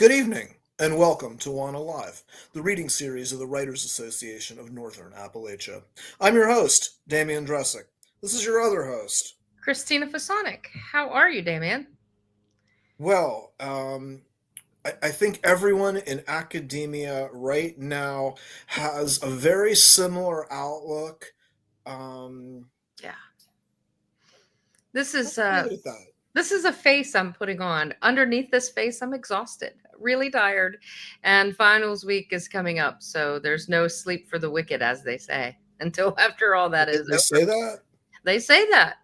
Good evening, and welcome to WANA Live, the reading series of the Writers Association of Northern Appalachia. I'm your host, Damian Dressick. This is your other host. Christina Fasonic. How are you, Damian? Well, I think everyone in academia right now has a very similar outlook. Um, Yeah. This let's is leave uh it at that. this is a face I'm putting on. Underneath this face, I'm exhausted, really tired, and finals week is coming up, so there's no sleep for the wicked, as they say, until after all that is They over. say that? They say that.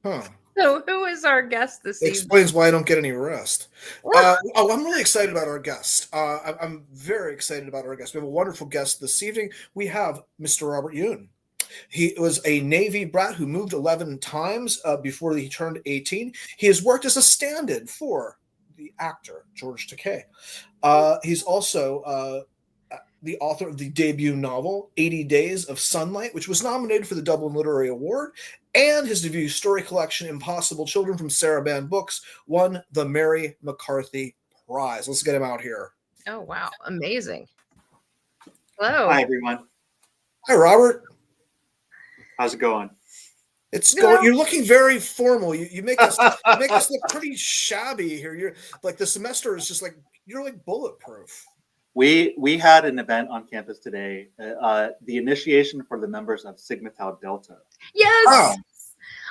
Huh. So who is our guest this It evening? explains why I don't get any rest. I'm really excited about our guest. I'm very excited about our guest. We have a wonderful guest this evening. We have Mr. Robert Yune. He was a Navy brat who moved 11 times before he turned 18. He has worked as a stand-in for the actor George Takei. He's also the author of the debut novel 80 Days of Sunlight, which was nominated for the Dublin Literary Award, and his debut story collection Impossible Children from Sarabande Books won the Mary McCarthy Prize. Let's get him out here. Oh, wow. Amazing. Hello. Hi, everyone. Hi, Robert. How's it going? It's Well- going. You're looking very formal. You make us look pretty shabby here. You're like the semester is just like you're like bulletproof. We had an event on campus today, the initiation for the members of Sigma Tau Delta. Yes. Oh.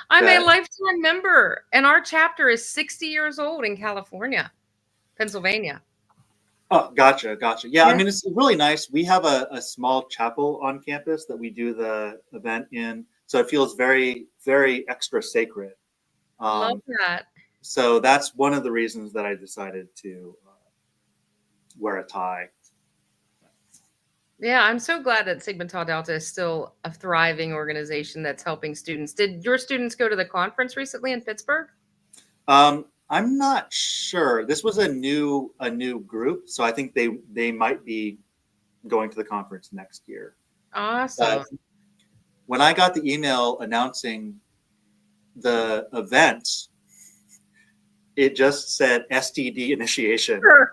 I'm a That- lifetime member, and our chapter is 60 years old in California, Pennsylvania. Oh, gotcha. Yeah, Yeah. I mean, it's really nice. We have a small chapel on campus that we do the event in, so it feels very, very extra sacred. Love that. So that's one of the reasons that I decided to wear a tie. Yeah, I'm so glad that Sigma Tau Delta is still a thriving organization that's helping students. Did your students go to the conference recently in Pittsburgh? I'm not sure. This was a new group, so I think they might be going to the conference next year. Awesome. When I got the email announcing the event, it just said STD initiation. Sure.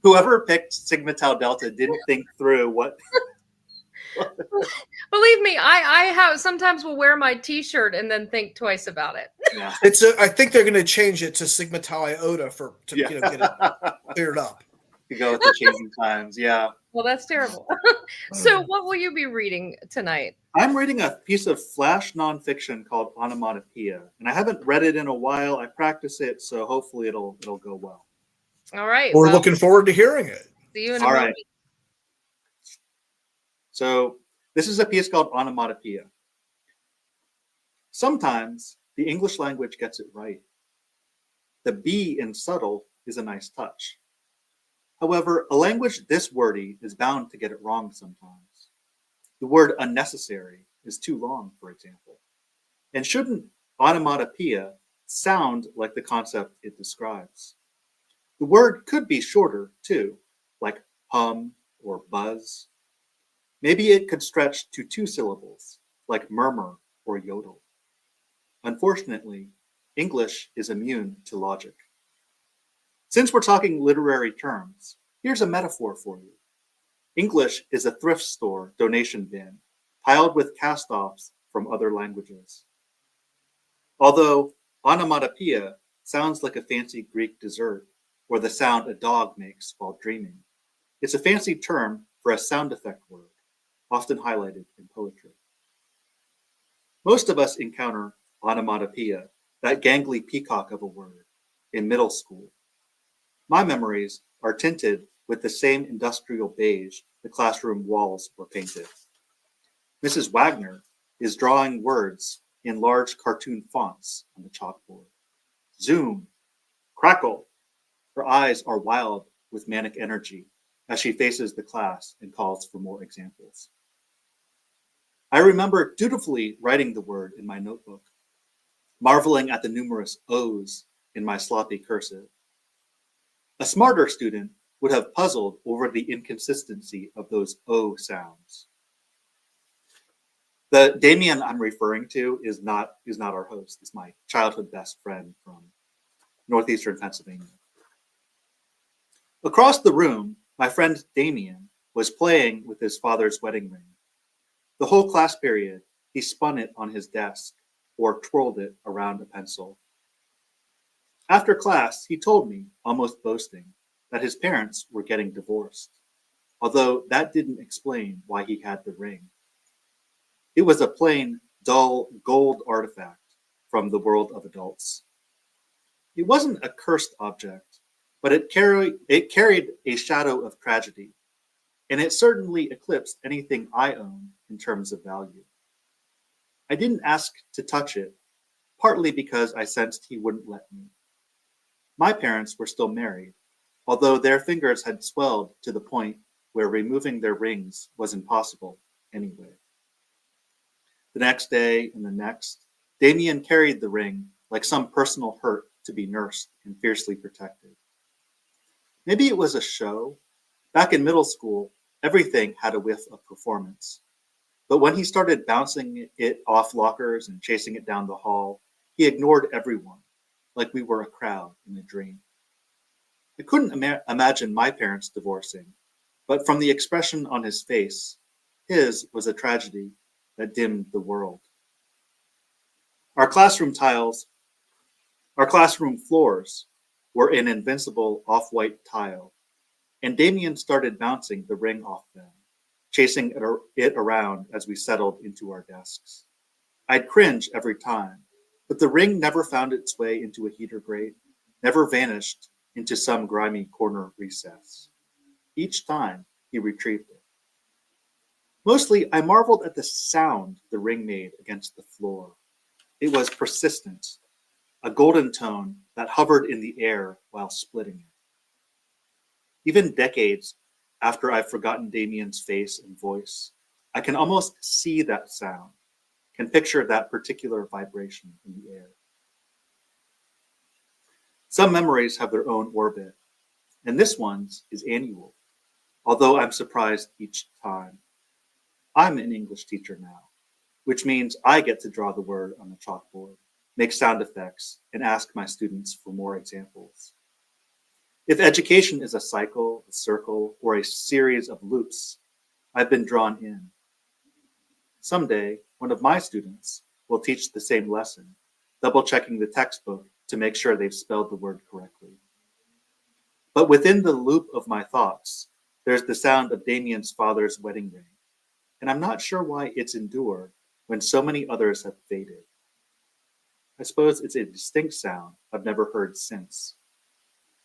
Whoever picked Sigma Tau Delta didn't think through what. Believe me, I have sometimes will wear my T-shirt and then think twice about it. Yeah. I think they're going to change it to Sigma Tau Iota to Yeah. get it cleared up. To go with the changing times. Yeah. Well, that's terrible. So, what will you be reading tonight? I'm reading a piece of flash nonfiction called Onomatopoeia, and I haven't read it in a while. I practice it, so hopefully it'll go well. All right. We're well, looking forward to hearing it. see you in a All moment. right. So this is a piece called Onomatopoeia. Sometimes the English language gets it right. The B in subtle is a nice touch. However, a language this wordy is bound to get it wrong sometimes. The word unnecessary is too long, for example. And shouldn't onomatopoeia sound like the concept it describes? The word could be shorter too, like hum or buzz. Maybe it could stretch to 2 syllables, like murmur or yodel. Unfortunately, English is immune to logic. Since we're talking literary terms, here's a metaphor for you. English is a thrift store donation bin, piled with cast-offs from other languages. Although onomatopoeia sounds like a fancy Greek dessert or the sound a dog makes while dreaming, it's a fancy term for a sound effect word, often highlighted in poetry. Most of us encounter onomatopoeia, that gangly peacock of a word, in middle school. My memories are tinted with the same industrial beige the classroom walls were painted. Mrs. Wagner is drawing words in large cartoon fonts on the chalkboard. Zoom, crackle. Her eyes are wild with manic energy as she faces the class and calls for more examples. I remember dutifully writing the word in my notebook, marveling at the numerous O's in my sloppy cursive. A smarter student would have puzzled over the inconsistency of those O sounds. The Damien I'm referring to is not our host. It's my childhood best friend from northeastern Pennsylvania. Across the room, my friend Damien was playing with his father's wedding ring. The whole class period, he spun it on his desk or twirled it around a pencil. After class, he told me, almost boasting, that his parents were getting divorced, although that didn't explain why he had the ring. It was a plain, dull gold artifact from the world of adults. It wasn't a cursed object, but it carried a shadow of tragedy, and it certainly eclipsed anything I own in terms of value. I didn't ask to touch it, partly because I sensed he wouldn't let me. My parents were still married, although their fingers had swelled to the point where removing their rings was impossible anyway. The next day and the next, Damien carried the ring like some personal hurt to be nursed and fiercely protected. Maybe it was a show. Back in middle school, everything had a whiff of performance. But when he started bouncing it off lockers and chasing it down the hall, he ignored everyone, like we were a crowd in a dream. I couldn't imagine my parents divorcing, but from the expression on his face, his was a tragedy that dimmed the world. Our classroom floors were an invincible off-white tile, and Damien started bouncing the ring off them, chasing it around as we settled into our desks. I'd cringe every time, but the ring never found its way into a heater grate, never vanished into some grimy corner recess. Each time, he retrieved it. Mostly, I marveled at the sound the ring made against the floor. It was persistent, a golden tone that hovered in the air while splitting it. Even decades after I've forgotten Damien's face and voice, I can almost see that sound, can picture that particular vibration in the air. Some memories have their own orbit, and this one's is annual, although I'm surprised each time. I'm an English teacher now, which means I get to draw the word on the chalkboard, make sound effects, and ask my students for more examples. If education is a cycle, a circle, or a series of loops, I've been drawn in. Someday, one of my students will teach the same lesson, double-checking the textbook to make sure they've spelled the word correctly. But within the loop of my thoughts, there's the sound of Damien's father's wedding ring, and I'm not sure why it's endured when so many others have faded. I suppose it's a distinct sound I've never heard since.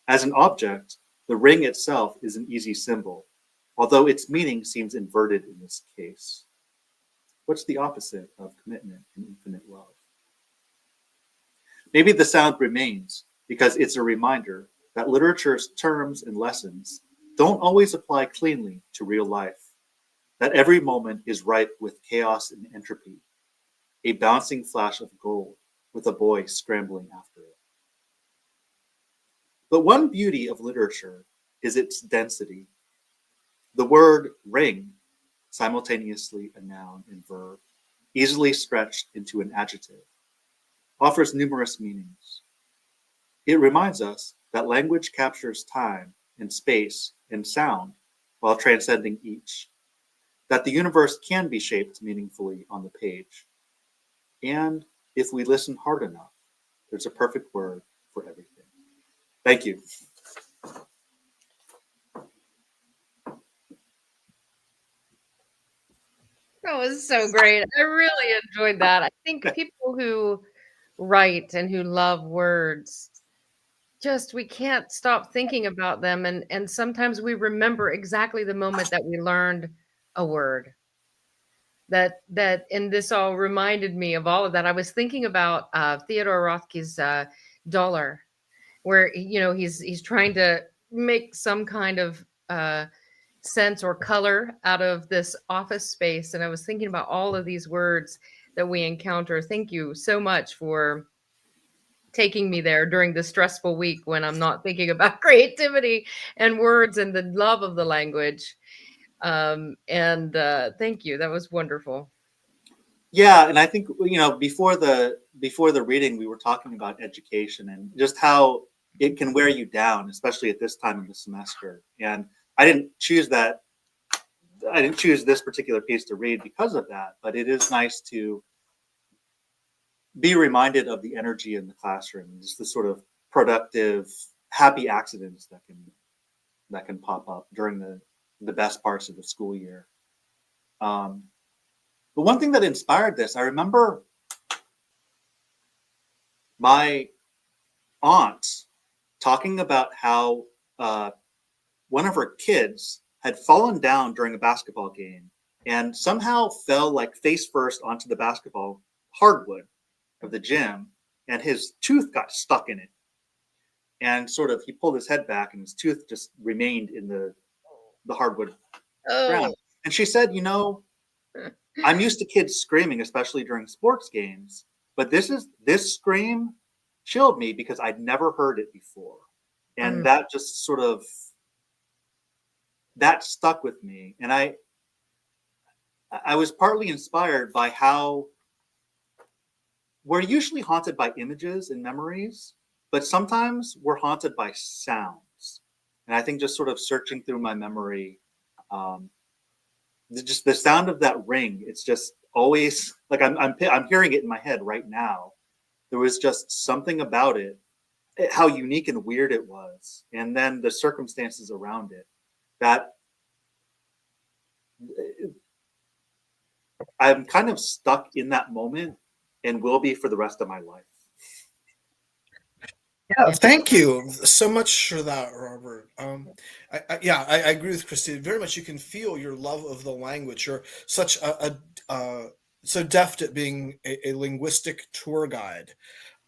As an object, the ring itself is an easy symbol, although its meaning seems inverted in this case. What's the opposite of commitment and infinite love? Maybe the sound remains because it's a reminder that literature's terms and lessons don't always apply cleanly to real life, that every moment is ripe with chaos and entropy, a bouncing flash of gold with a boy scrambling after it. But one beauty of literature is its density. The word ring, simultaneously a noun and verb, easily stretched into an adjective, offers numerous meanings. It reminds us that language captures time and space and sound while transcending each, that the universe can be shaped meaningfully on the page. And if we listen hard enough, there's a perfect word for everything. Thank you. That was so great. I really enjoyed that. I think people who write and who love words, just we can't stop thinking about them, and sometimes we remember exactly the moment that we learned a word. And this all reminded me of all of that. I was thinking about Theodore Rothke's Dollar, where he's trying to make some kind of sense or color out of this office space, and I was thinking about all of these words that we encounter. Thank you so much for taking me there during this stressful week when I'm not thinking about creativity and words and the love of the language. And thank you. That was wonderful. Yeah, and I think before the reading, we were talking about education and just how it can wear you down, especially at this time of the semester. And I didn't choose this particular piece to read because of that, but it is nice to be reminded of the energy in the classroom, just the sort of productive, happy accidents that can pop up during the best parts of the school year. But one thing that inspired this, I remember my aunt talking about how one of her kids had fallen down during a basketball game and somehow fell like face first onto the basketball hardwood of the gym, and his tooth got stuck in it. And sort of he pulled his head back and his tooth just remained in the hardwood ground. And she said, you know, I'm used to kids screaming, especially during sports games, but this scream chilled me because I'd never heard it before. And that just sort of, that stuck with me. And I was partly inspired by how we're usually haunted by images and memories, but sometimes we're haunted by sounds. And I think just sort of searching through my memory, just the sound of that ring, it's just always like I'm hearing it in my head right now. There was just something about it, how unique and weird it was, and then the circumstances around it, that I'm kind of stuck in that moment and will be for the rest of my life. Yeah, thank you so much for that, Robert. I agree with Christine very much. You can feel your love of the language. You're such so deft at being a linguistic tour guide.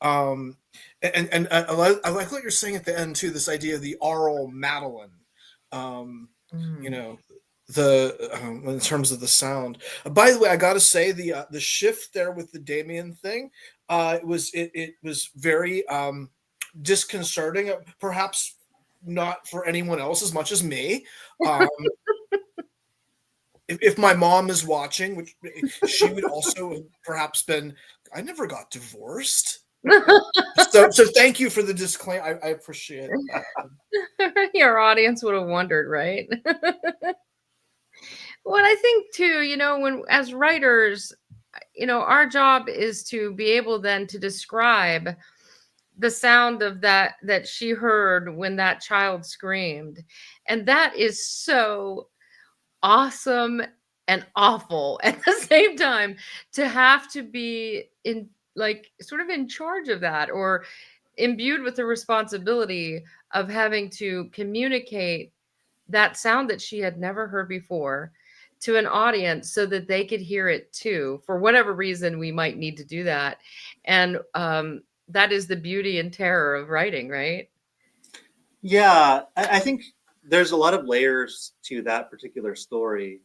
And I like what you're saying at the end too. This idea of the oral Madeline. You know, in terms of the sound. By the way, I got to say the shift there with the Damien thing, it was very disconcerting, perhaps not for anyone else as much as me. If my mom is watching, which she would also have perhaps been, I never got divorced. So thank you for the disclaimer. I appreciate it. Your audience would have wondered, right? Well, I think too, you know, when as writers, you know, our job is to be able then to describe the sound of that she heard when that child screamed. And that is so awesome and awful at the same time, to have to be in, like, sort of in charge of that, or imbued with the responsibility of having to communicate that sound that she had never heard before to an audience so that they could hear it too. For whatever reason, we might need to do that. And that is the beauty and terror of writing, right? Yeah, I think there's a lot of layers to that particular story.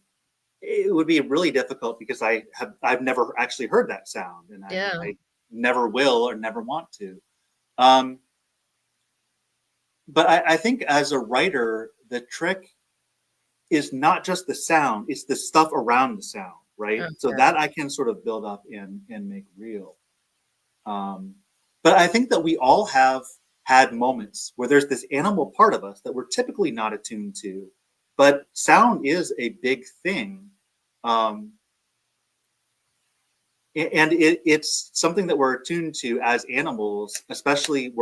It would be really difficult because I've never actually heard that sound, and I never will or never want to. But I think as a writer, the trick is not just the sound, it's the stuff around the sound, right? So that I can sort of build up and make real. But I think that we all have had moments where there's this animal part of us that we're typically not attuned to, but sound is a big thing. And it's something that we're attuned to as animals, especially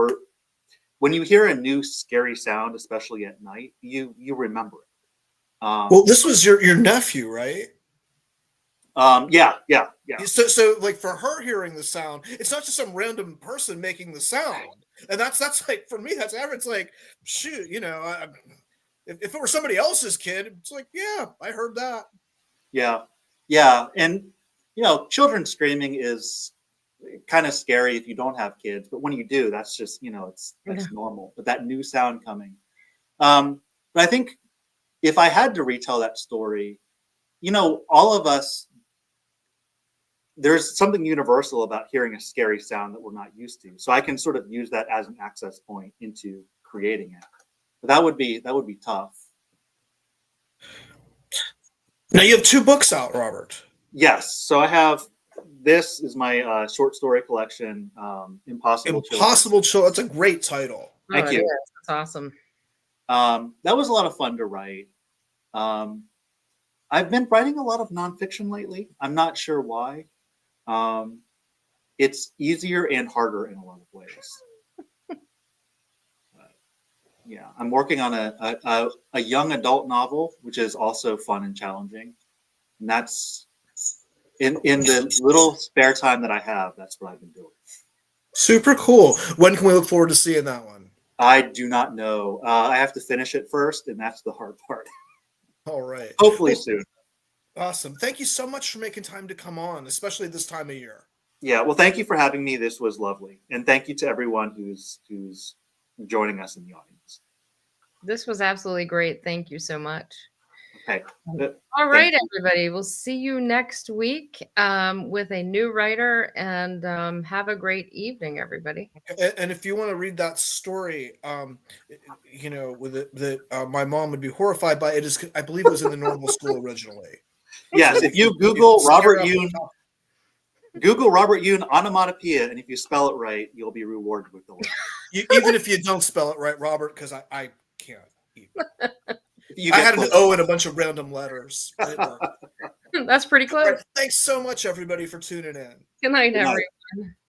when you hear a new scary sound, especially at night, you remember it. Well, this was your nephew, right? Yeah. So like for her hearing the sound, it's not just some random person making the sound, and that's like, for me, that's average. It's like, shoot, you know, if it were somebody else's kid, it's like, yeah, I heard that. Yeah, and you know, children screaming is kind of scary if you don't have kids, but when you do, that's just, you know, that's normal. But that new sound coming, but I think if I had to retell that story, you know, all of us, there's something universal about hearing a scary sound that we're not used to. So I can sort of use that as an access point into creating it. But that would be tough. Now you have 2 books out, Robert. Yes. So I have, this is my short story collection, Impossible Children. Impossible Children. That's a great title. Thank it you. is. That's awesome. That was a lot of fun to write. I've been writing a lot of nonfiction lately. I'm not sure why. It's easier and harder in a lot of ways. Yeah, I'm working on a young adult novel, which is also fun and challenging. And that's in the little spare time that I have, that's what I've been doing. Super cool. When can we look forward to seeing that one? I do not know. I have to finish it first, and that's the hard part. All right. Hopefully soon. Awesome. Thank you so much for making time to come on, especially this time of year. Yeah, well, thank you for having me. This was lovely. And thank you to everyone who's joining us in the audience. This was absolutely great. Thank you so much. Okay. All right, everybody. We'll see you next week with a new writer, and have a great evening, everybody. And if you want to read that story, with my mom would be horrified by it. I believe it was in the normal school originally. Yes, if you Google Robert Yune, onomatopoeia, and if you spell it right, you'll be rewarded with the link. Even if you don't spell it right, Robert, because I can't. I had an close. O and a bunch of random letters. That's pretty close. Right, thanks so much, everybody, for tuning in. Good night, Good night. everyone.